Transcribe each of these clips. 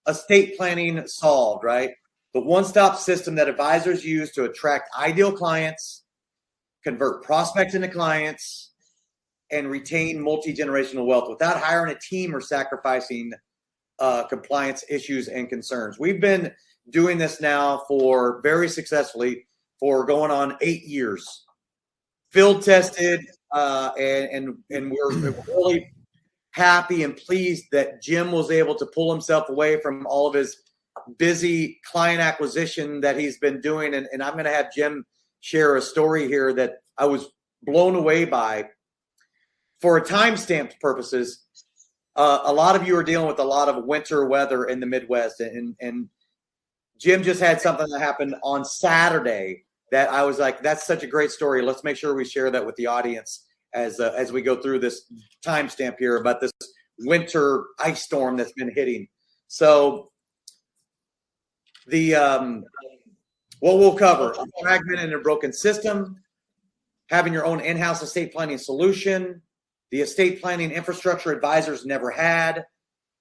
estate planning solved, right? The one-stop system that advisors use to attract ideal clients, convert prospects into clients, and retain multi-generational wealth without hiring a team or sacrificing compliance issues and concerns. We've been doing this now for very successfully for going on 8 years, field tested, and we're really happy and pleased that Jim was able to pull himself away from all of his busy client acquisition that he's been doing. And I'm going to have Jim share a story here that I was blown away by. For timestamp purposes, a lot of you are dealing with a lot of winter weather in the Midwest, and Jim just had something that happened on Saturday that I was like, that's such a great story. Let's make sure we share that with the audience as we go through this timestamp here about this winter ice storm that's been hitting. So the what we'll cover: a fragmented and broken system, having your own in-house estate planning solution, the estate planning infrastructure advisors never had,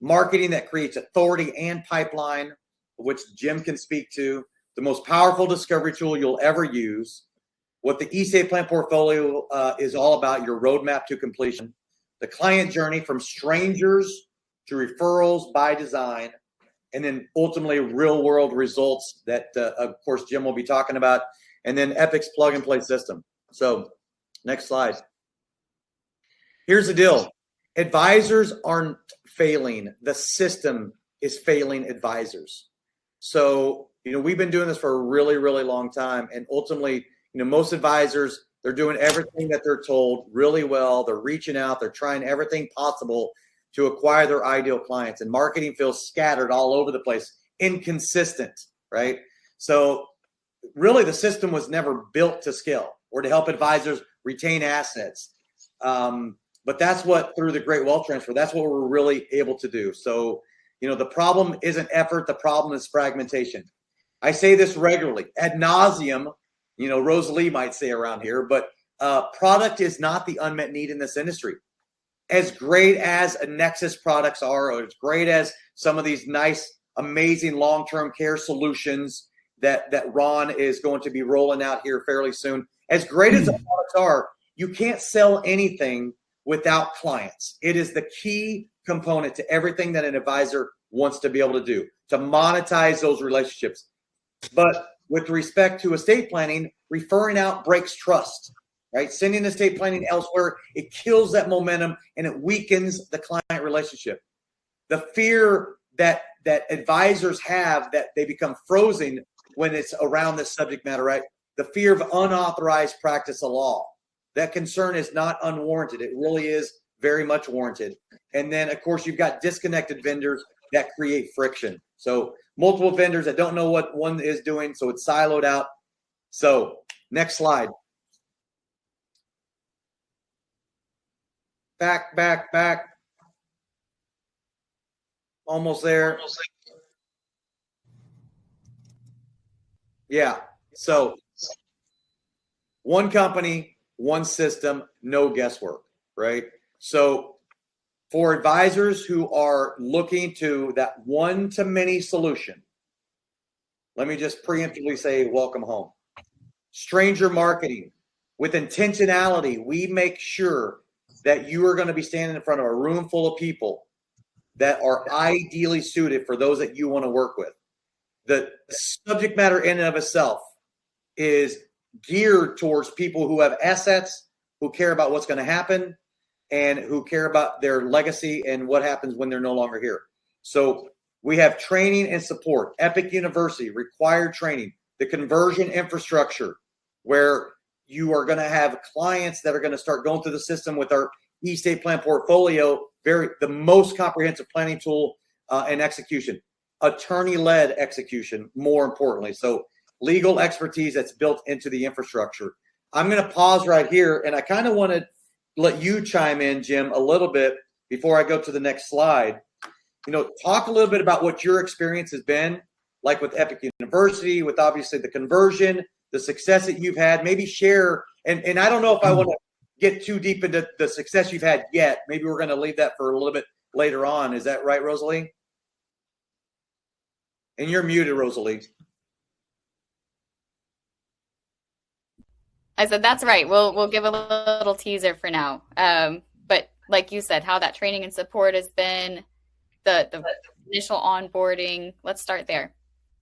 marketing that creates authority and pipeline, which Jim can speak to, the most powerful discovery tool you'll ever use, what the estate plan portfolio is all about, your roadmap to completion, the client journey from strangers to referrals by design, and then ultimately real world results that, of course, Jim will be talking about, and then Epic's plug and play system. So next slide. Here's the deal. Advisors aren't failing. The system is failing advisors. So, we've been doing this for a really, really long time. And ultimately, most advisors, they're doing everything that they're told really well. They're reaching out. They're trying everything possible to acquire their ideal clients. And marketing feels scattered all over the place, inconsistent, right? So really the system was never built to scale or to help advisors retain assets. But that's what, through the great wealth transfer, that's what we're really able to do. So, the problem isn't effort. The problem is fragmentation. I say this regularly, ad nauseum, Rosalie might say around here, but product is not the unmet need in this industry. As great as a Nexus products are, or as great as some of these nice, amazing long-term care solutions that Ron is going to be rolling out here fairly soon, as great as the products are, you can't sell anything without clients. It is the key component to everything that an advisor wants to be able to do, to monetize those relationships. But with respect to estate planning, referring out breaks trust, right? Sending estate planning elsewhere, it kills that momentum and it weakens the client relationship. The fear that advisors have that they become frozen when it's around this subject matter, right? The fear of unauthorized practice of law. That concern is not unwarranted. It really is very much warranted. And then, of course, you've got disconnected vendors that create friction. So multiple vendors that don't know what one is doing, so it's siloed out. So next slide. Back. Almost there. Yeah. So one company, one system, no guesswork, right? So for advisors who are looking to that one-to-many solution, let me just preemptively say, welcome home. Stranger marketing. With intentionality, we make sure that you are going to be standing in front of a room full of people that are ideally suited for those that you want to work with. The subject matter in and of itself is geared towards people who have assets, who care about what's going to happen, and who care about their legacy and what happens when they're no longer here. So we have training and support. Epic University, required training. The conversion infrastructure, where you are going to have clients that are going to start going through the system with our estate plan portfolio, the most comprehensive planning tool and execution. Attorney-led execution, more importantly. So legal expertise that's built into the infrastructure. I'm going to pause right here, and I kind of want to let you chime in, Jim, a little bit before I go to the next slide. Talk a little bit about what your experience has been, like with Epic University, with obviously the conversion, the success that you've had. Maybe share, and I don't know if I want to get too deep into the success you've had yet. Maybe we're going to leave that for a little bit later on. Is that right, Rosalie? And you're muted, Rosalie. I said, that's right. We'll give a little teaser for now. But like you said, how that training and support has been, the initial onboarding. Let's start there.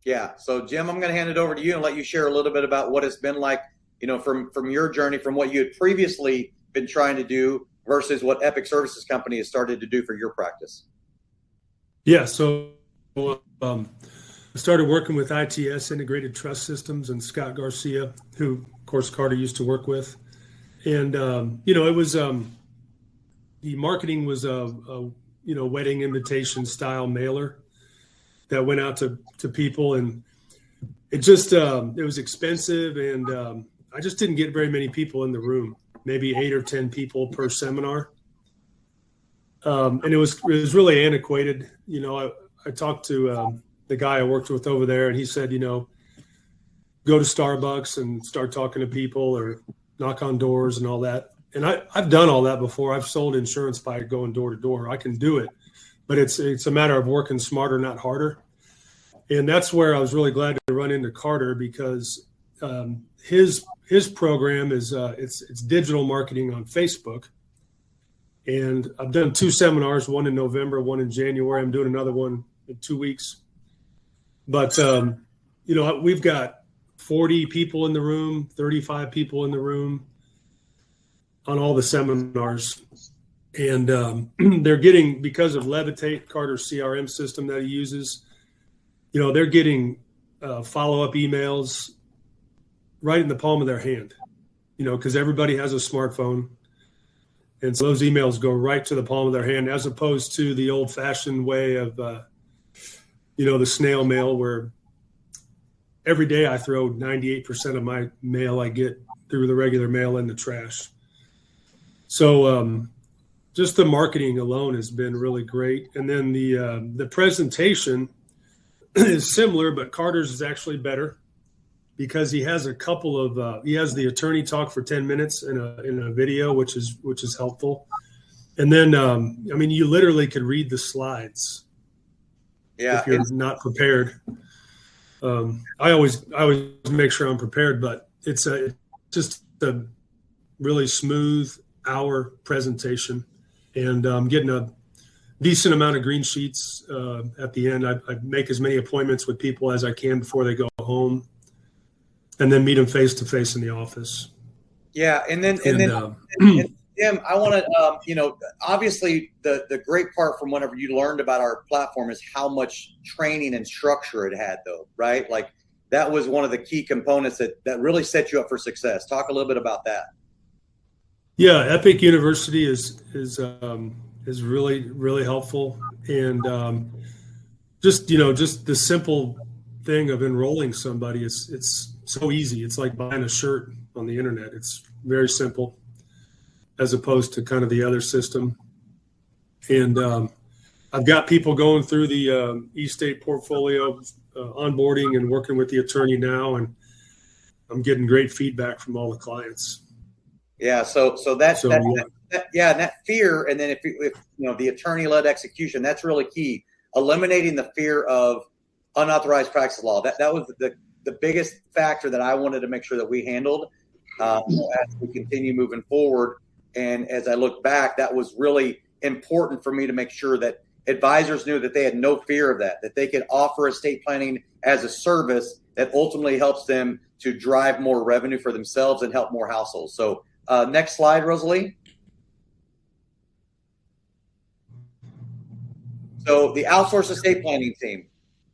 Yeah. So Jim, I'm going to hand it over to you and let you share a little bit about what it's been like, from your journey, from what you had previously been trying to do versus what Epic Services Company has started to do for your practice. Yeah. So I started working with ITS, Integrated Trust Systems, and Scott Garcia, who, of course, Carter used to work with. And, it was the marketing was a wedding invitation style mailer that went out to people. And it just, it was expensive. And I just didn't get very many people in the room, maybe 8 or 10 people per seminar. And it was really antiquated. I talked to the guy I worked with over there, and he said, go to Starbucks and start talking to people or knock on doors and all that. And I've done all that before. I've sold insurance by going door to door. I can do it, but it's a matter of working smarter, not harder. And that's where I was really glad to run into Carter, because his program is it's digital marketing on Facebook. And I've done 2 seminars, one in November, one in January. I'm doing another one in 2 weeks. But, we've got 40 people in the room, 35 people in the room on all the seminars. And they're getting, because of Levitate, Carter's CRM system that he uses, they're getting follow-up emails right in the palm of their hand, because everybody has a smartphone. And so those emails go right to the palm of their hand, as opposed to the old-fashioned way of, the snail mail, where every day I throw 98% of my mail I get through the regular mail in the trash. So just the marketing alone has been really great. And then the presentation is similar, but Carter's is actually better, because he has a couple of he has the attorney talk for 10 minutes in a video, which is helpful. And then you literally could read the slides. Yeah, if you're not prepared. I always make sure I'm prepared, but it's just a really smooth hour presentation, and I'm getting a decent amount of green sheets at the end. I make as many appointments with people as I can before they go home, and then meet them face to face in the office. Yeah, and then Jim, I want to, obviously the great part from whenever you learned about our platform is how much training and structure it had, though, right? Like that was one of the key components that really set you up for success. Talk a little bit about that. Yeah, Epic University is really, really helpful, and just the simple thing of enrolling somebody, it's so easy. It's like buying a shirt on the internet. It's very simple, as opposed to kind of the other system. And I've got people going through the estate portfolio onboarding and working with the attorney now, and I'm getting great feedback from all the clients. Yeah, so that fear, and then if the attorney-led execution, that's really key. Eliminating the fear of unauthorized practice law. That was the biggest factor that I wanted to make sure that we handled as we continue moving forward. And as I look back, that was really important for me to make sure that advisors knew that they had no fear of that they could offer estate planning as a service that ultimately helps them to drive more revenue for themselves and help more households. So next slide, Rosalie. So the Outsourced Estate Planning Team.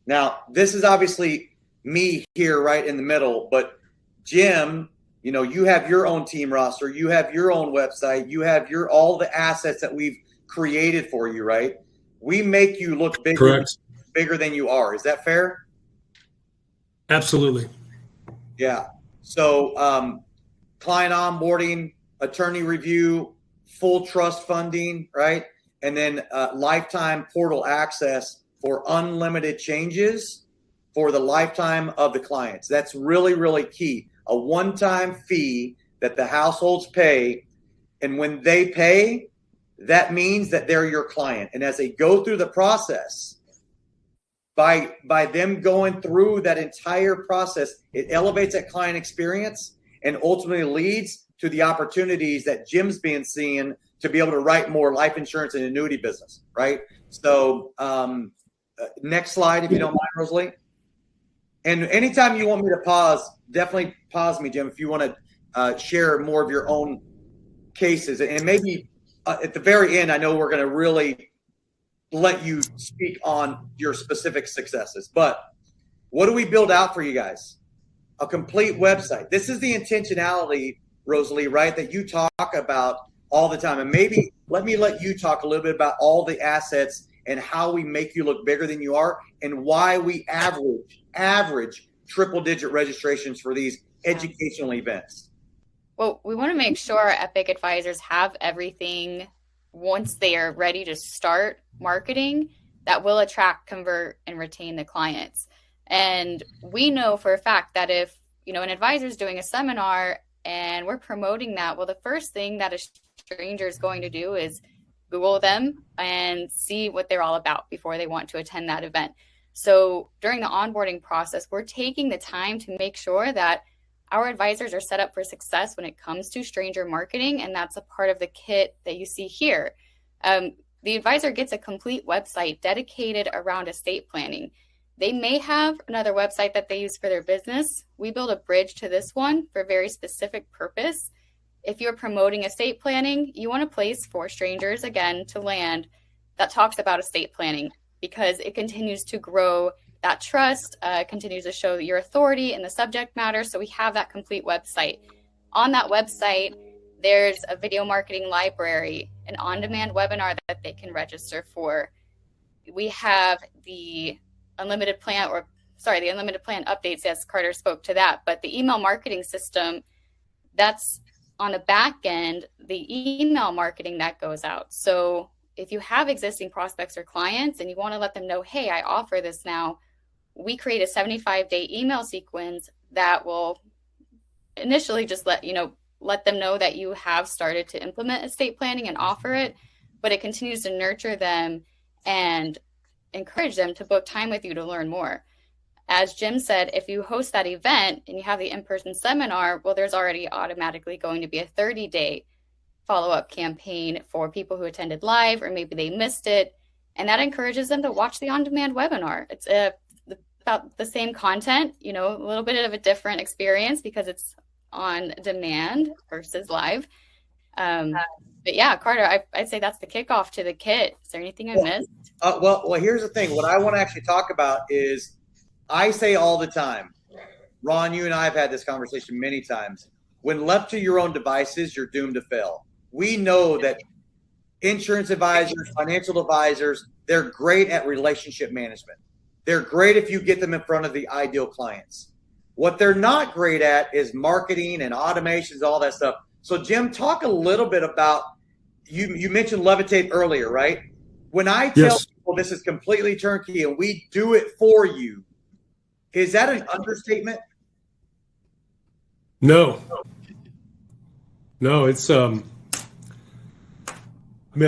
Now, this is obviously me here right in the middle, but Jim, you have your own team roster, you have your own website, you have all the assets that we've created for you, right? We make you look bigger than you are. Is that fair? Absolutely. Yeah. So client onboarding, attorney review, full trust funding, right? And then lifetime portal access for unlimited changes for the lifetime of the clients. That's really, really key. A one-time fee that the households pay. And when they pay, that means that they're your client. And as they go through the process, by them going through that entire process, it elevates that client experience and ultimately leads to the opportunities that Jim's being seen to be able to write more life insurance and annuity business, right? So next slide, if you don't mind, Rosalie. And anytime you want me to pause, definitely pause me, Jim, if you want to share more of your own cases. And maybe at the very end, I know we're going to really let you speak on your specific successes. But what do we build out for you guys? A complete website. This is the intentionality, Rosalie, right, that you talk about all the time. And maybe let you talk a little bit about all the assets and how we make you look bigger than you are and why we average triple-digit registrations for these educational events. Well, we want to make sure our Epic advisors have everything once they are ready to start marketing that will attract, convert, and retain the clients. And we know for a fact that if, an advisor is doing a seminar and we're promoting that, well, the first thing that a stranger is going to do is Google them and see what they're all about before they want to attend that event. So during the onboarding process, we're taking the time to make sure that our advisors are set up for success when it comes to stranger marketing, and that's a part of the kit that you see here. The advisor gets a complete website dedicated around estate planning. They may have another website that they use for their business. We build a bridge to this one for a very specific purpose. If you're promoting estate planning, you want a place for strangers, again, to land that talks about estate planning because it continues to grow that trust, continues to show your authority in the subject matter. So we have that complete website. On that website, there's a video marketing library, an on-demand webinar that they can register for. We have the unlimited plan updates, as Carter spoke to that, but the email marketing system, that's on the back end, the email marketing that goes out. So if you have existing prospects or clients and you want to let them know, hey, I offer this now, we create a 75-day email sequence that will initially just let them know that you have started to implement estate planning and offer it, but it continues to nurture them and encourage them to book time with you to learn more. As Jim said, if you host that event and you have the in-person seminar, well, there's already automatically going to be a 30-day follow-up campaign for people who attended live or maybe they missed it. And that encourages them to watch the on-demand webinar. It's about the same content, a little bit of a different experience because it's on demand versus live. But yeah, Carter, I'd say that's the kickoff to the kit. Is there anything I missed? Well, here's the thing. What I want to actually talk about is I say all the time, Ron, you and I have had this conversation many times. When left to your own devices, you're doomed to fail. We know that insurance advisors, financial advisors, they're great at relationship management. They're great if you get them in front of the ideal clients. What they're not great at is marketing and automations, all that stuff. So, Jim, talk a little bit about, you mentioned Levitate earlier, right? When I tell people this is completely turnkey and we do it for you, is that an understatement? No, it's, I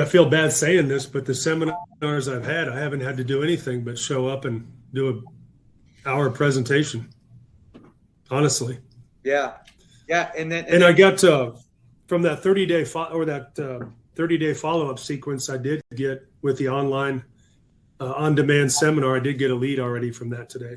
feel bad saying this, but the seminars I've had, I haven't had to do anything but show up and do an hour presentation. Honestly. Yeah. And I got from that 30-day that 30-day follow-up sequence I did get with the online on-demand seminar. I did get a lead already from that today.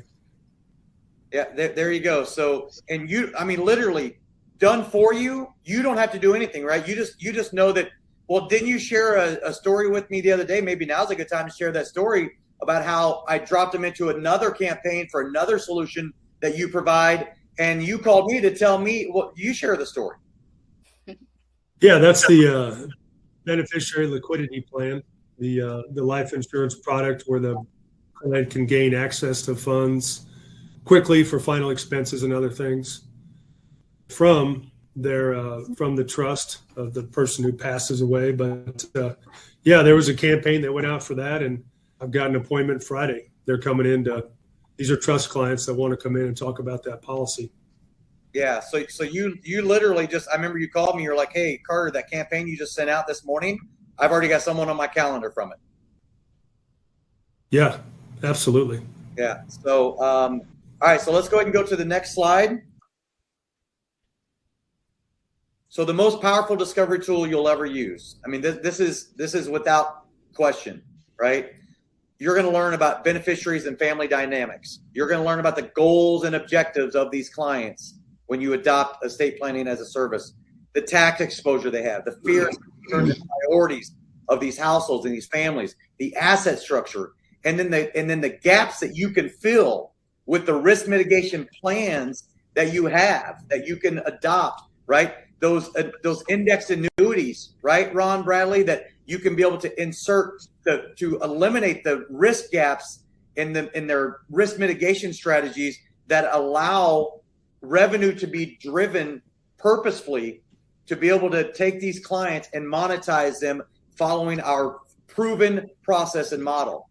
Yeah, there you go. So, and literally done for you. You don't have to do anything, right? You just know that. Well, didn't you share a story with me the other day? Maybe now's a good time to share that story about how I dropped them into another campaign for another solution that you provide. And you called me to tell me, well, you share the story. Yeah, that's the beneficiary liquidity plan, the life insurance product where the client can gain access to funds quickly for final expenses and other things from the trust of the person who passes away. But there was a campaign that went out for that, and I've got an appointment Friday. They're coming in these are trust clients that want to come in and talk about that policy. Yeah. So you literally just, I remember you called me, you're like, hey, Carter, that campaign you just sent out this morning, I've already got someone on my calendar from it. Yeah, absolutely. Yeah. So, all right. So let's go ahead and go to the next slide. So the most powerful discovery tool you'll ever use. I mean, this is without question, right? You're going to learn about beneficiaries and family dynamics. You're going to learn about the goals and objectives of these clients when you adopt estate planning as a service, the tax exposure they have, the fears, concerns, and priorities of these households and these families, the asset structure, and then the gaps that you can fill with the risk mitigation plans that you have that you can adopt, right? Those indexed annuities, right, Ron Bradley, that you can be able to insert to eliminate the risk gaps in their risk mitigation strategies that allow revenue to be driven purposefully to be able to take these clients and monetize them following our proven process and model.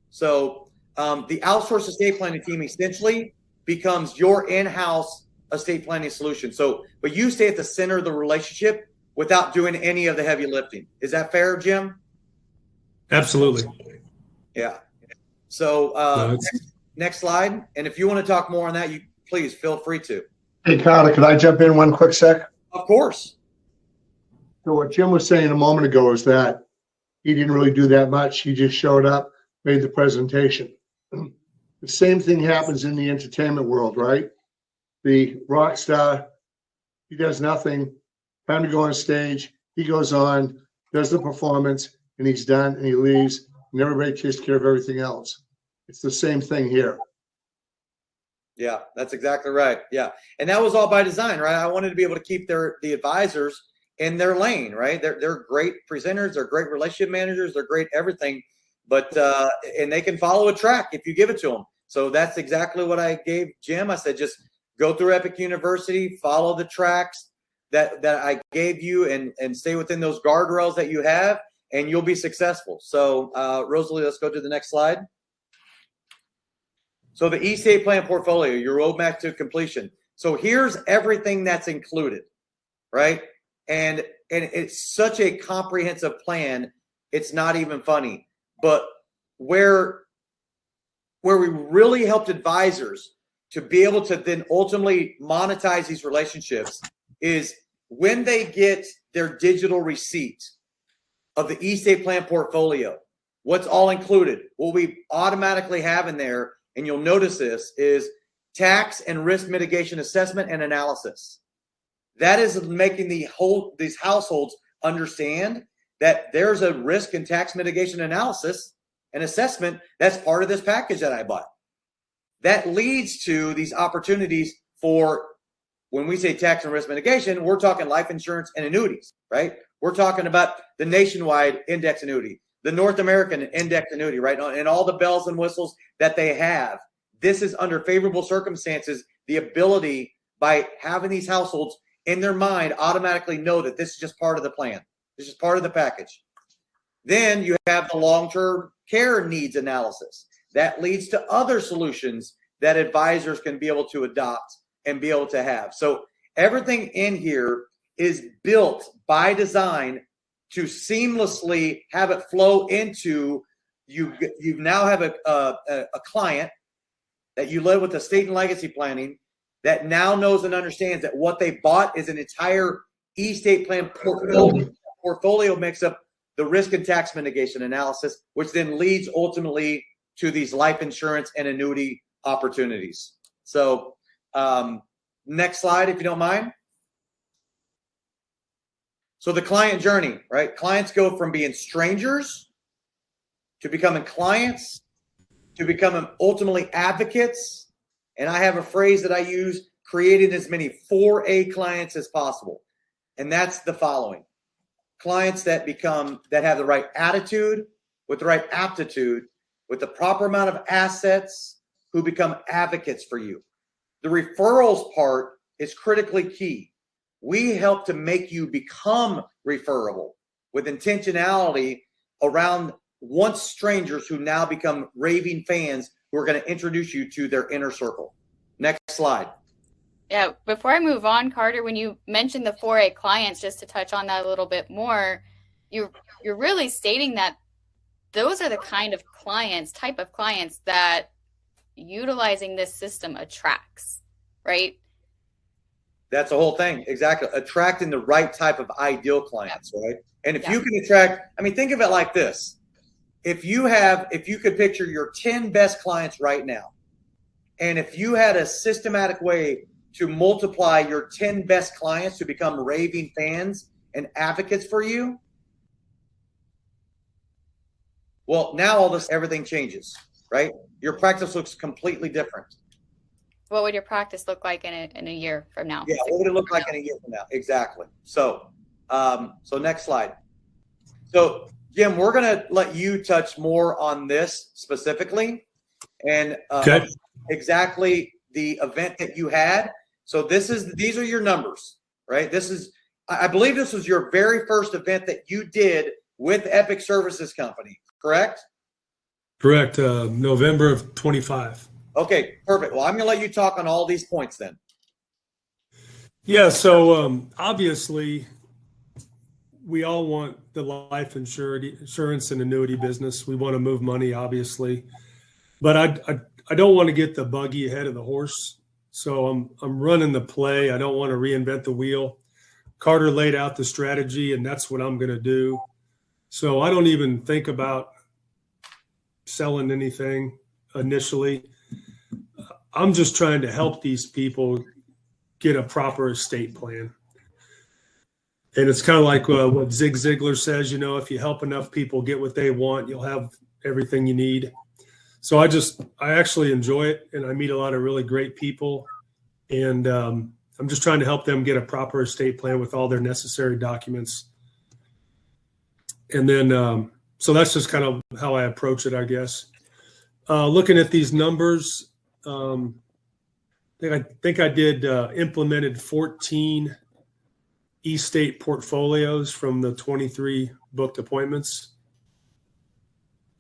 So the outsourced estate planning team essentially becomes your in-house estate planning solution. So, but you stay at the center of the relationship without doing any of the heavy lifting. Is that fair, Jim? Absolutely. Yeah. So next slide. And if you want to talk more on that, you please feel free to. Hey, Carter, could I jump in one quick sec? Of course. So what Jim was saying a moment ago is that he didn't really do that much. He just showed up, made the presentation. The same thing happens in the entertainment world, right? The rock star, he does nothing. Time to go on stage. He goes on, does the performance, and he's done, and he leaves, and everybody takes care of everything else. It's the same thing here. Yeah, that's exactly right. Yeah. And that was all by design, right? I wanted to be able to keep the advisors in their lane, right? They're great presenters, they're great relationship managers, they're great everything, but and they can follow a track if you give it to them. So that's exactly what I gave Jim. I said, just go through Epic University, follow the tracks that I gave you, and stay within those guardrails that you have, and you'll be successful. So Rosalie, let's go to the next slide. So the estate plan portfolio, your roadmap to completion. So here's everything that's included, right? And it's such a comprehensive plan, it's not even funny. But where we really helped advisors to be able to then ultimately monetize these relationships is when they get their digital receipt of the estate plan portfolio. What's all included? What we automatically have in there, and you'll notice this, is tax and risk mitigation assessment and analysis. That is making these households understand that there's a risk and tax mitigation analysis and assessment that's part of this package that I bought. That leads to these opportunities for, when we say tax and risk mitigation, we're talking life insurance and annuities, right? We're talking about the nationwide index annuity, the North American index annuity, right? And all the bells and whistles that they have. This is under favorable circumstances, the ability by having these households in their mind automatically know that this is just part of the plan. This is part of the package. Then you have the long-term care needs analysis. That leads to other solutions that advisors can be able to adopt and be able to have. So everything in here is built by design to seamlessly have it flow into you now have a client that you led with estate and legacy planning that now knows and understands that what they bought is an entire estate plan portfolio makes up the risk and tax mitigation analysis, which then leads ultimately to these life insurance and annuity opportunities. So next slide, if you don't mind. So the client journey, right? Clients go from being strangers to becoming clients to becoming ultimately advocates. And I have a phrase that I use, creating as many 4A clients as possible. And that's the following. Clients that have the right attitude, with the right aptitude, with the proper amount of assets, who become advocates for you. The referrals part is critically key. We help to make you become referable with intentionality around once strangers who now become raving fans who are going to introduce you to their inner circle. Next slide. Yeah, before I move on, Carter, when you mentioned the 4A clients, just to touch on that a little bit more, you're really stating that those are the kind of clients, type of clients that utilizing this system attracts, right? That's the whole thing. Exactly. Attracting the right type of ideal clients, right? And if Yep. you can attract, I mean, think of it like this. If you could picture your 10 best clients right now, and if you had a systematic way to multiply your 10 best clients to become raving fans and advocates for you, well, now everything changes, right? Your practice looks completely different. What would your practice look like in a year from now? Yeah, what would it look like in a year from now? Exactly. So, so next slide. So, Jim, we're going to let you touch more on this specifically, and Okay. exactly the event that you had. So these are your numbers, right? I believe this was your very first event that you did with Epic Services Company, correct? Correct. November of 25. Okay, perfect. Well, I'm going to let you talk on all these points then. Yeah. So obviously, we all want the life insurance and annuity business. We want to move money, obviously, but I don't want to get the buggy ahead of the horse. So I'm running the play. I don't want to reinvent the wheel. Carter laid out the strategy, and that's what I'm going to do. So I don't even think about selling anything initially. I'm just trying to help these people get a proper estate plan. And it's kind of like what Zig Ziglar says, if you help enough people get what they want, you'll have everything you need. So I actually enjoy it, and I meet a lot of really great people. And I'm just trying to help them get a proper estate plan with all their necessary documents. And then, so that's just kind of how I approach it, I guess. Looking at these numbers, I think I did implemented 14 estate portfolios from the 23 booked appointments.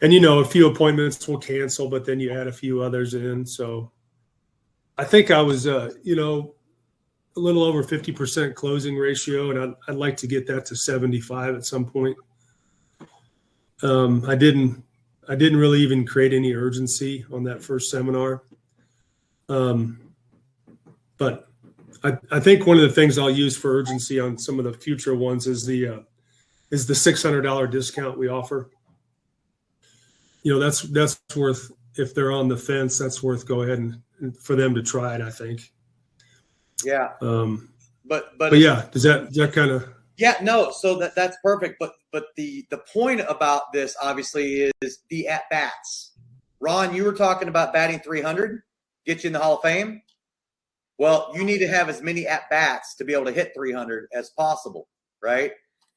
And, a few appointments will cancel, but then you add a few others in. So I think I was, a little over 50% closing ratio, and I'd like to get that to 75 at some point. I didn't really even create any urgency on that first seminar. But I think one of the things I'll use for urgency on some of the future ones is the $600 discount we offer. That's worth, if they're on the fence, that's worth go ahead and for them to try it, I think. Yeah. But yeah, does that kind of? Yeah, no. So that's perfect. But the point about this obviously is the at bats. Ron, you were talking about batting 300, get you in the Hall of Fame. Well, you need to have as many at bats to be able to hit 300 as possible, right?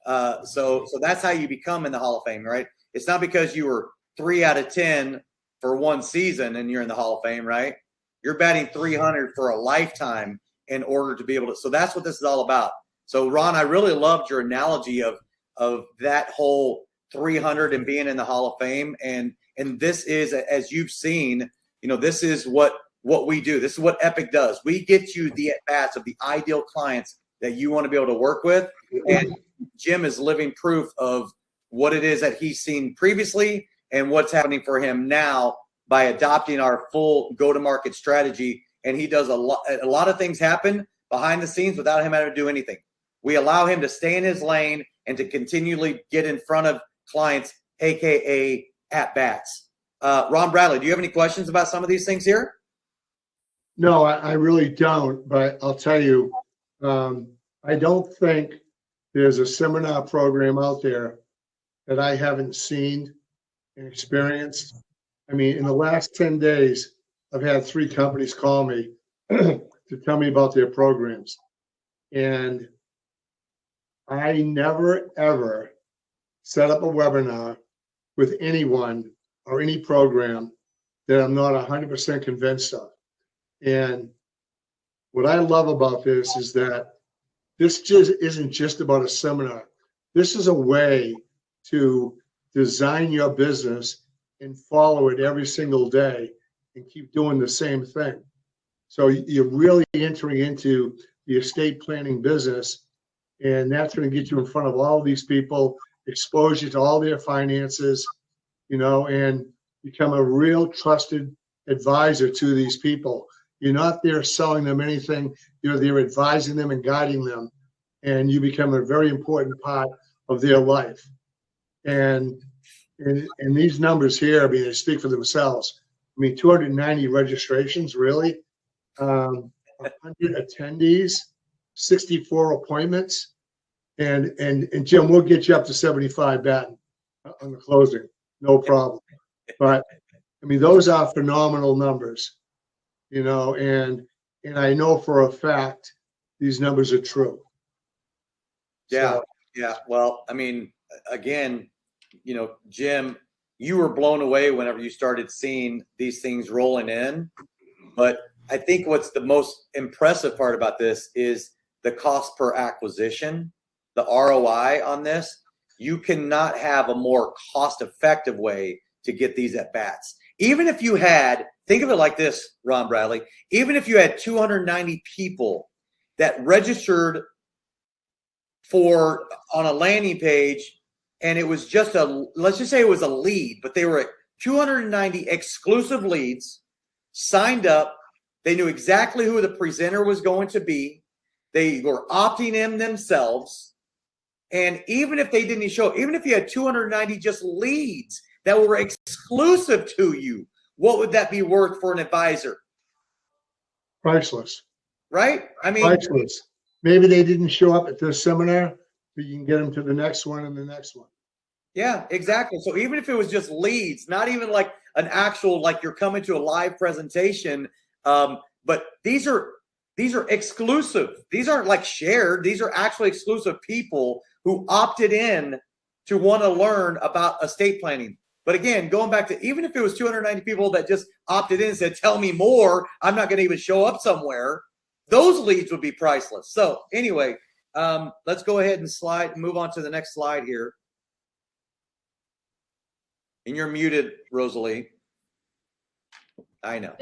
So that's how you become in the Hall of Fame, right? It's not because you were 3 out of 10 for one season and you're in the Hall of Fame, right? You're batting 300 for a lifetime in order to be able to. So that's what this is all about. So Ron, I really loved your analogy of that whole 300 and being in the Hall of Fame. And this is, as you've seen, this is what we do. This is what Epic does. We get you the at-bats of the ideal clients that you want to be able to work with. And Jim is living proof of what it is that he's seen previously and what's happening for him now by adopting our full go-to-market strategy. And he does a lot of things happen behind the scenes without him having to do anything. We allow him to stay in his lane and to continually get in front of clients, AKA at-bats. Ron Bradley, do you have any questions about some of these things here? No, I really don't, but I'll tell you, I don't think there's a seminar program out there that I haven't seen and experienced. I mean, in the last 10 days, I've had 3 companies call me to tell me about their programs. And I never, ever set up a webinar with anyone or any program that I'm not 100% convinced of. And what I love about this is that this just isn't just about a seminar. This is a way to design your business and follow it every single day and keep doing the same thing. So you're really entering into the estate planning business, and that's going to get you in front of all these people, expose you to all their finances, and become a real trusted advisor to these people. You're not there selling them anything. You're there advising them and guiding them, and you become a very important part of their life. And these numbers here, I mean, they speak for themselves. I mean, 290 registrations, really, 100 attendees, 64 appointments, and Jim, we'll get you up to 75 batting on the closing, no problem. But I mean, those are phenomenal numbers, you know, and I know for a fact these numbers are true. Yeah, So, yeah. Well, I mean, again, you know, Jim, you were blown away whenever you started seeing these things rolling in. But I think what's the most impressive part about this is the cost per acquisition, the ROI on this. You cannot have a more cost-effective way to get these at bats. Even if you had, think of it like this, Ron Bradley, even if you had 290 people that registered on a landing page, and it was just let's just say it was a lead, but they were 290 exclusive leads signed up. They knew exactly who the presenter was going to be. They were opting in themselves. And even if they didn't show, even if you had 290 just leads that were exclusive to you, what would that be worth for an advisor? priceless. Right? I mean, Priceless. Maybe they didn't show up at this seminar, but you can get them to the next one and the next one. yeah, exactly. So even if it was just leads, not even like an actual, like you're coming to a live presentation, but these are exclusive. These aren't like shared. These are actually exclusive people who opted in to want to learn about estate planning. But again, going back to, even if it was 290 people that just opted in and said, tell me more, I'm not going to even show up somewhere, those leads would be priceless. So anyway, let's go ahead and move on to the next slide here. And you're muted, Rosalie. I know.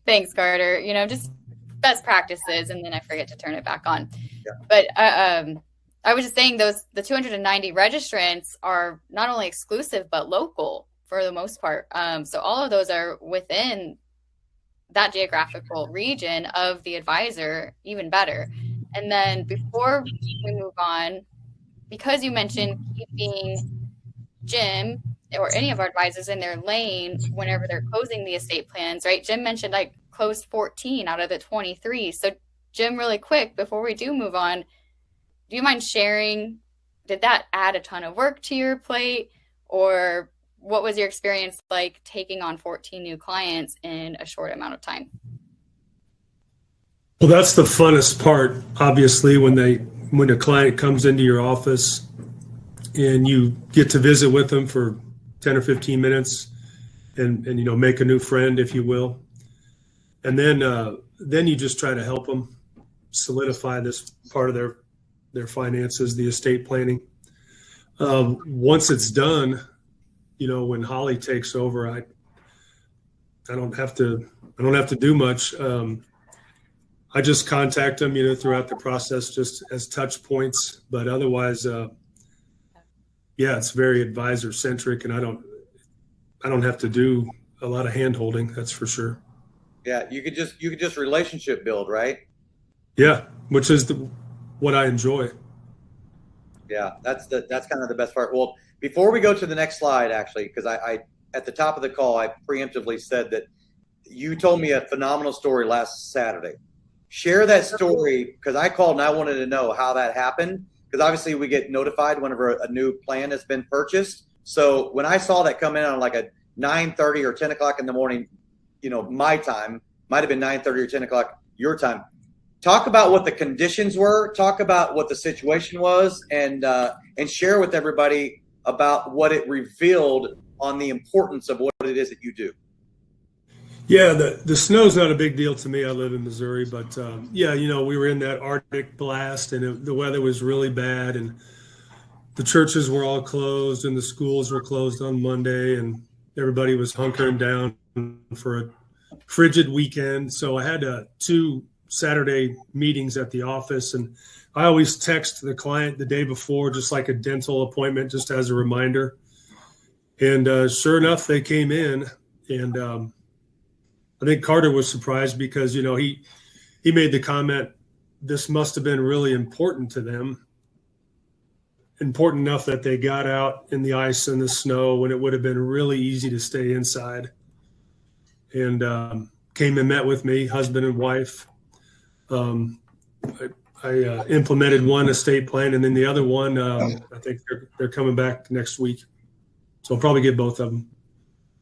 Thanks, Carter. You know, just best practices, and then I forget to turn it back on. Yeah. But I was just saying the 290 registrants are not only exclusive, but local for the most part. So all of those are within that geographical region of the advisor, even better. And then before we move on, because you mentioned keeping Jim or any of our advisors in their lane whenever they're closing the estate plans, right? Jim mentioned I closed 14 out of the 23. So Jim, really quick, before we do move on, do you mind sharing, did that add a ton of work to your plate, or what was your experience like taking on 14 new clients in a short amount of time? Well, that's the funnest part, obviously, when a client comes into your office and you get to visit with them for 10 or 15 minutes and you know, make a new friend, if you will. And then you just try to help them solidify this part of their finances, the estate planning. Once it's done, you know, when Holly takes over, I don't have to do much. I just contact them, you know, throughout the process, just as touch points. But otherwise, yeah, it's very advisor centric, and I don't have to do a lot of hand holding. That's for sure. Yeah, you could just relationship build, right? Yeah, which is what I enjoy. Yeah, that's kind of the best part. Well, before we go to the next slide, actually, because I at the top of the call, I preemptively said that you told me a phenomenal story last Saturday. Share that story, because I called and I wanted to know how that happened, because obviously we get notified whenever a new plan has been purchased. So when I saw that come in on like a 9:30 or 10 o'clock in the morning, you know, my time, might have been 9:30 or 10 o'clock your time. Talk about what the conditions were, talk about what the situation was, and share with everybody about what it revealed on the importance of what it is that you do. Yeah, the snow's not a big deal to me. I live in Missouri, but yeah, you know, we were in that Arctic blast, and the weather was really bad, and the churches were all closed, and the schools were closed on Monday, and everybody was hunkering down for a frigid weekend. So I had 2 Saturday meetings at the office, and I always text the client the day before, just like a dental appointment, just as a reminder. And sure enough, they came in, and I think Carter was surprised because, you know, he made the comment, this must have been really important to them. Important enough that they got out in the ice and the snow when it would have been really easy to stay inside. And came and met with me, husband and wife. I implemented one estate plan, and then the other one, I think they're coming back next week. So I'll probably get both of them.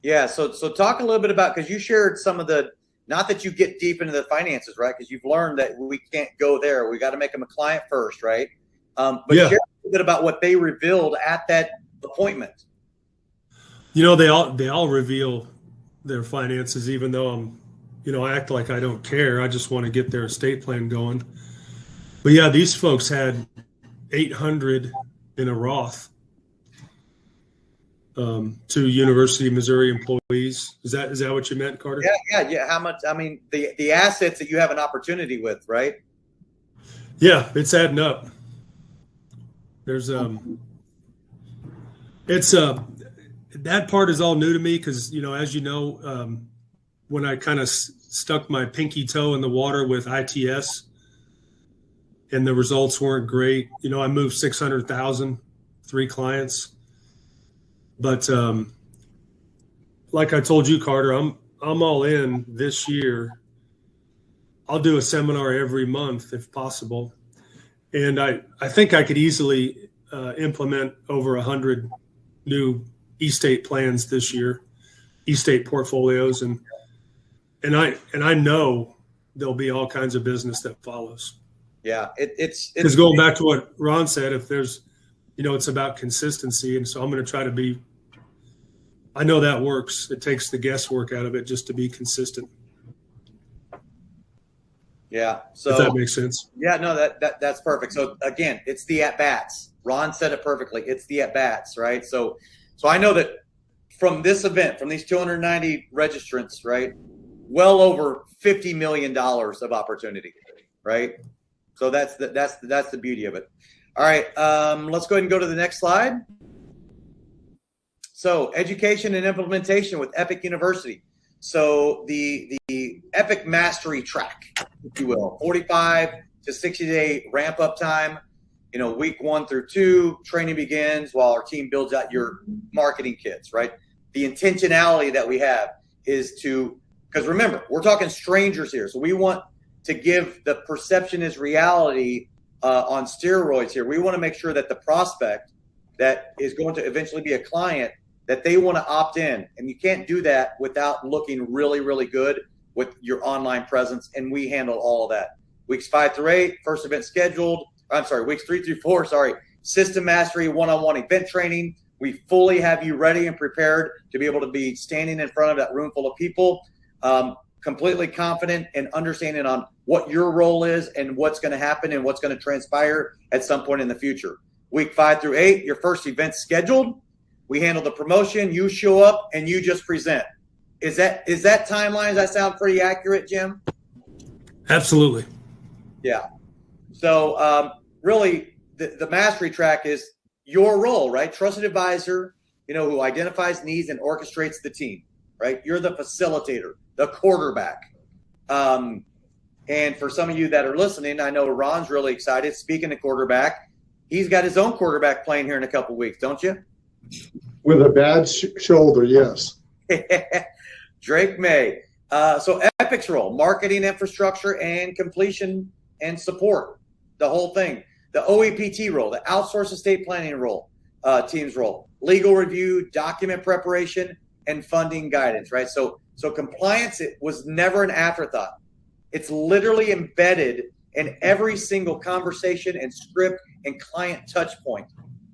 Yeah. So talk a little bit about, because you shared some of the, not that you get deep into the finances, right? Because you've learned that we can't go there. We got to make them a client first, right? But Yeah. share a little bit about what they revealed at that appointment. You know, they all reveal their finances, even though I act like I don't care. I just want to get their estate plan going. But yeah, these folks had 800 in a Roth. To University of Missouri employees. Is that what you meant, Carter? Yeah. How much? I mean, the assets that you have an opportunity with, right? Yeah, it's adding up. There's that part is all new to me because, you know, as you know, when I kind of stuck my pinky toe in the water with ITS and the results weren't great, you know, I moved 600,000, 3 clients. But like I told you, Carter, I'm all in this year. I'll do a seminar every month if possible. And I think I could easily implement over 100 new estate plans this year, estate portfolios. And I know there'll be all kinds of business that follows. Yeah, it's because going back to what Ron said, if there's, you know, it's about consistency. And so I'm going to try to be, I know that works. It takes the guesswork out of it just to be consistent. Yeah. So if that makes sense. Yeah, no, that's perfect. So again, it's the at-bats. Ron said it perfectly. It's the at-bats, right? So I know that from this event, from these 290 registrants, right, well over $50 million of opportunity, right? So that's the beauty of it. All right, let's go ahead and go to the next slide. So education and implementation with Epic University. So the Epic Mastery Track, if you will, 45 to 60-day ramp-up time. You know, week 1 through 2, training begins while our team builds out your marketing kits, right? The intentionality that we have is to, because remember, we're talking strangers here. So we want to give the perception is reality on steroids here. We want to make sure that the prospect that is going to eventually be a client, that they want to opt in. And you can't do that without looking really, really good with your online presence. And we handle all of that. Weeks 5 through 8, first event scheduled. Weeks 3 through 4, system mastery, one-on-one event training. We fully have you ready and prepared to be able to be standing in front of that room full of people, completely confident and understanding on what your role is and what's going to happen and what's going to transpire at some point in the future. Week 5 through 8, your first event scheduled. We handle the promotion. You show up and you just present. Is that timeline? Does that sound pretty accurate, Jim? Absolutely. Yeah. So really, the mastery track is your role, right? Trusted advisor, you know, who identifies needs and orchestrates the team, right? You're the facilitator, the quarterback. And for some of you that are listening, I know Ron's really excited. Speaking of quarterback, he's got his own quarterback playing here in a couple of weeks, don't you? With a bad shoulder, yes. Drake May. So Epic's role, marketing infrastructure and completion and support, the whole thing. The O.E.P.T role, the outsourced estate planning role, team's role, legal review, document preparation, and funding guidance, right? So compliance, it was never an afterthought. It's literally embedded in every single conversation and script and client touch point.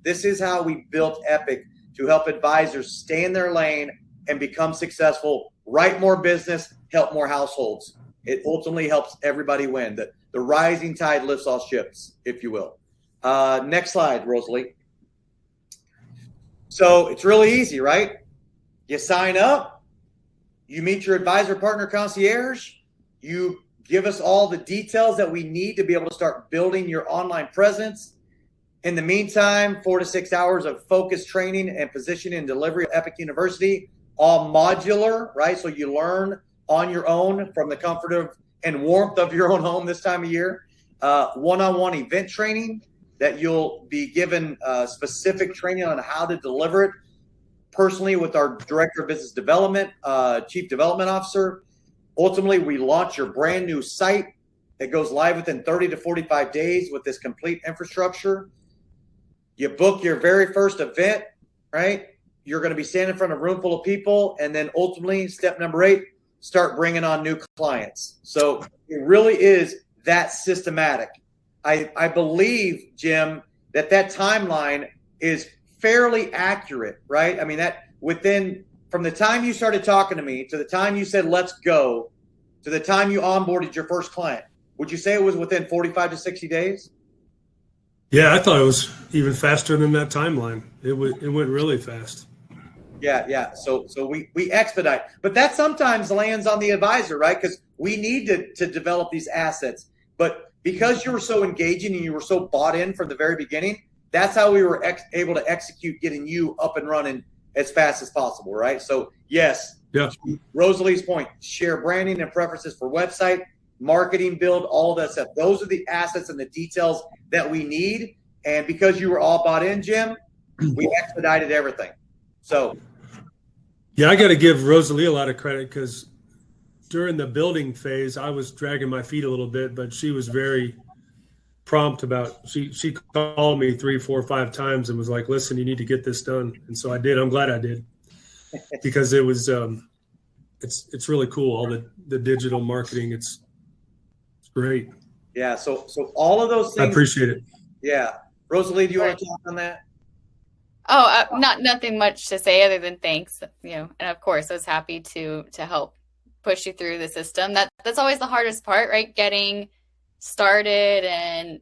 This is how we built Epic to help advisors stay in their lane and become successful, write more business, help more households. It ultimately helps everybody win. The rising tide lifts all ships, if you will. Next slide, Rosalie. So it's really easy, right? You sign up, you meet your advisor partner concierge, you give us all the details that we need to be able to start building your online presence. In the meantime, 4 to 6 hours of focused training and positioning and delivery at Epic University, all modular, right? So you learn on your own from the comfort of and warmth of your own home this time of year. One-on-one event training that you'll be given specific training on how to deliver it personally with our Director of Business Development, Chief Development Officer. Ultimately, we launch your brand new site that goes live within 30 to 45 days with this complete infrastructure. You book your very first event, right? You're going to be standing in front of a room full of people. And then ultimately, step number 8, start bringing on new clients. So it really is that systematic. I believe, Jim, that timeline is fairly accurate, right? I mean, that from the time you started talking to me to the time you said, let's go, to the time you onboarded your first client, would you say it was within 45 to 60 days? Yeah, I thought it was even faster than that timeline. It went really fast. Yeah. So we expedite, but that sometimes lands on the advisor, right? Because we need to develop these assets. But because you were so engaging and you were so bought in from the very beginning, that's how we were able to execute getting you up and running as fast as possible, right? So yes, yeah. Rosalie's point, share branding and preferences for website, marketing, build, all of that stuff. Those are the assets and the details that we need. And because you were all bought in, Jim, we expedited everything. So yeah, I got to give Rosalie a lot of credit because during the building phase, I was dragging my feet a little bit, but she was very prompt about, she called me 3, 4, 5 times and was like, listen, you need to get this done. And so I did. I'm glad I did because it was, it's really cool. All the digital marketing. It's great. Yeah. So all of those things. I appreciate it. Yeah. Rosalie, do you want to talk on that? Oh, nothing much to say other than thanks, and of course I was happy to help push you through the system. That's always the hardest part, right? Getting started and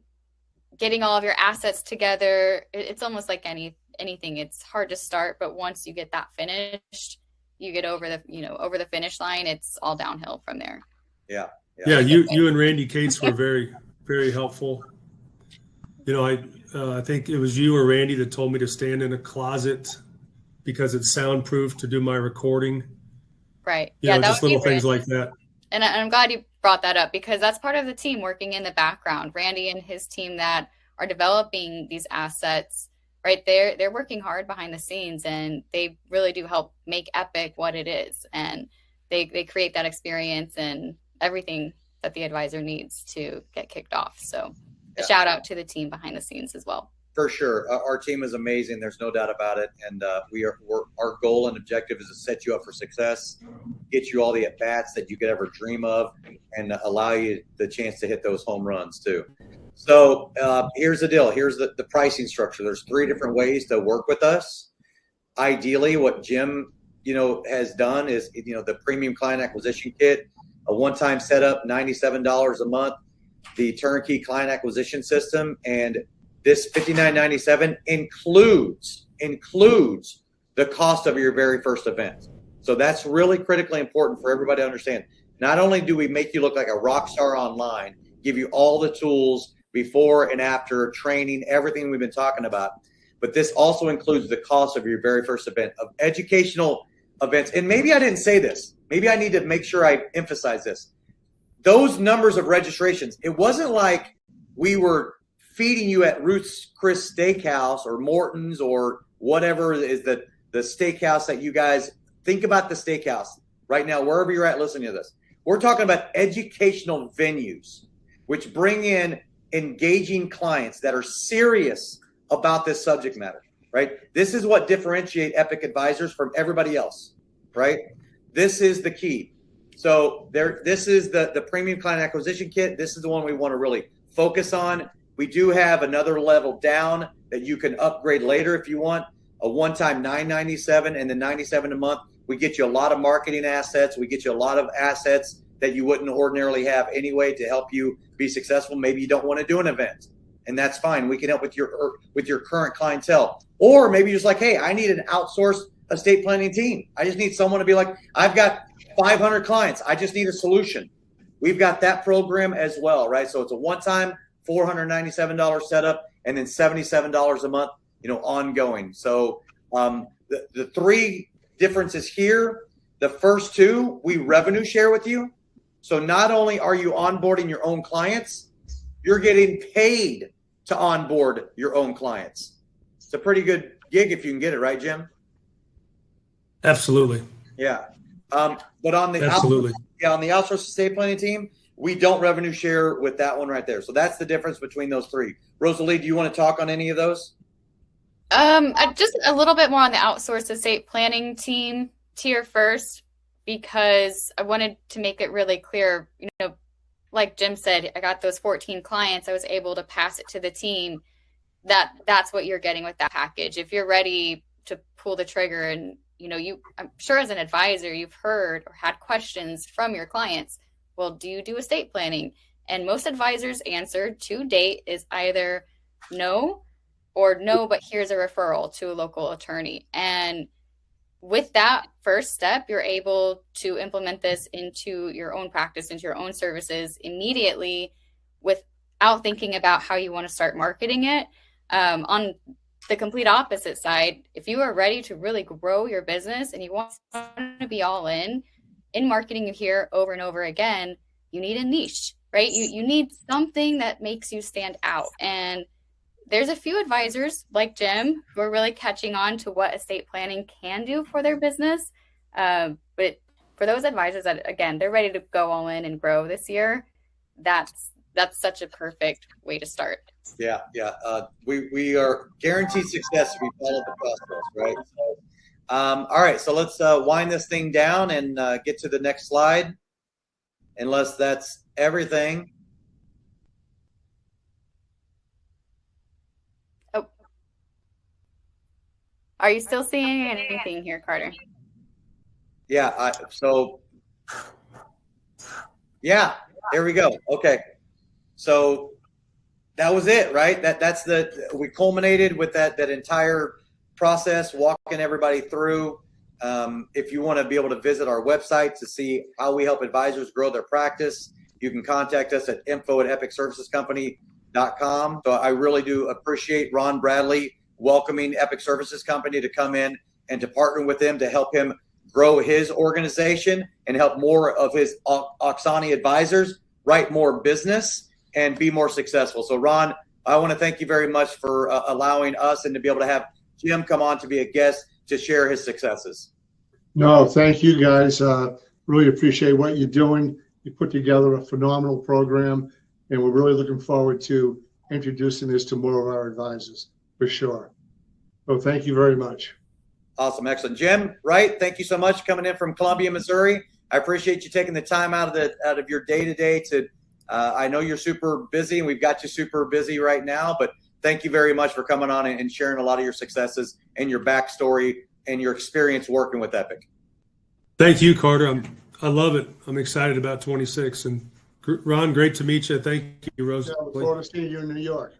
getting all of your assets together. It's almost like anything. It's hard to start, but once you get that finished, you get over the finish line, it's all downhill from there. Yeah. Yeah. You and Randy Cates were very, very helpful. I think it was you or Randy that told me to stand in a closet because it's soundproof to do my recording. Right. Just little things like that. And I'm glad you brought that up because that's part of the team working in the background. Randy and his team that are developing these assets, right? They're working hard behind the scenes and they really do help make Epic what it is. And they create that experience and everything that the advisor needs to get kicked off. So a shout out to the team behind the scenes as well. For sure. Our team is amazing. There's no doubt about it. And our goal and objective is to set you up for success, get you all the at-bats that you could ever dream of, and allow you the chance to hit those home runs too. So here's the deal. Here's the pricing structure. There's 3 different ways to work with us. Ideally, what Jim, has done is, the premium client acquisition kit, a one-time setup, $97 a month, the turnkey client acquisition system, and this $59.97 includes the cost of your very first event. So that's really critically important for everybody to understand. Not only do we make you look like a rock star online, give you all the tools before and after training, everything we've been talking about, but this also includes the cost of your very first event, of educational events. And maybe I didn't say this. Maybe I need to make sure I emphasize this. Those numbers of registrations, it wasn't like we were feeding you at Ruth's Chris Steakhouse or Morton's or whatever is the steakhouse that you guys think about. The steakhouse right now, wherever you're at listening to this, we're talking about educational venues which bring in engaging clients that are serious about this subject matter, right? This is what differentiate Epic Advisors from everybody else, right? This is the key. So this is the premium client acquisition kit. This is the one we want to really focus on. We do have another level down that you can upgrade later if you want, a one-time $9.97 and then $97 a month. We get you a lot of marketing assets. We get you a lot of assets that you wouldn't ordinarily have anyway to help you be successful. Maybe you don't want to do an event, and that's fine. We can help with your current clientele. Or maybe you're just like, hey, I need an outsourced estate planning team. I just need someone to be like, I've got 500 clients. I just need a solution. We've got that program as well, right? So it's a one-time $497 setup and then $77 a month, ongoing. So the 3 differences here, The first two, we revenue share with you. So not only are you onboarding your own clients, you're getting paid to onboard your own clients. It's a pretty good gig if you can get it, right, Jim? Absolutely. Yeah. But on the on the outsourced estate planning team, we don't revenue share with that one right there. So that's the difference between those three. Rosalie, do you want to talk on any of those? Just a little bit more on the outsourced estate planning team tier first, because I wanted to make it really clear, you know, like Jim said, I got those 14 clients. I was able to pass it to the team. That's what you're getting with that package. If you're ready to pull the trigger and, you know, I'm sure as an advisor, you've heard or had questions from your clients. Well, do you do estate planning? And most advisors' answer to date is either no or no, but here's a referral to a local attorney. And with that first step, you're able to implement this into your own practice, into your own services immediately without thinking about how you want to start marketing it. On the complete opposite side, if you are ready to really grow your business and you want to be all in marketing, you hear over and over again, you need a niche, right? You need something that makes you stand out. And there's a few advisors like Jim who are really catching on to what estate planning can do for their business. But for those advisors that, again, they're ready to go all in and grow this year, that's such a perfect way to start. Yeah. We are guaranteed success if we follow the process, right? So, all right, so let's wind this thing down and get to the next slide, unless that's everything. Oh, are you still seeing anything here, Carter? Yeah. Yeah, there we go. Okay. So that was it, right? We culminated with that entire process, walking everybody through. If you want to be able to visit our website to see how we help advisors grow their practice, you can contact us at info@epicservicescompany.com. So I really do appreciate Ron Bradley welcoming Epic Services Company to come in and to partner with him to help him grow his organization and help more of his Auxani advisors write more business and be more successful. So Ron, I want to thank you very much for allowing us and to be able to have Jim come on to be a guest to share his successes. No, thank you guys. Really appreciate what you're doing. You put together a phenomenal program, and we're really looking forward to introducing this to more of our advisors for sure. So thank you very much. Awesome. Excellent. Jim, right? Thank you so much coming in from Columbia, Missouri. I appreciate you taking the time out of your day-to-day to I know you're super busy, and we've got you super busy right now, but thank you very much for coming on and sharing a lot of your successes and your backstory and your experience working with Epic. Thank you, Carter. I love it. I'm excited about 26. And Ron, great to meet you. Thank you, Rose. Yeah, I look forward to seeing you in New York.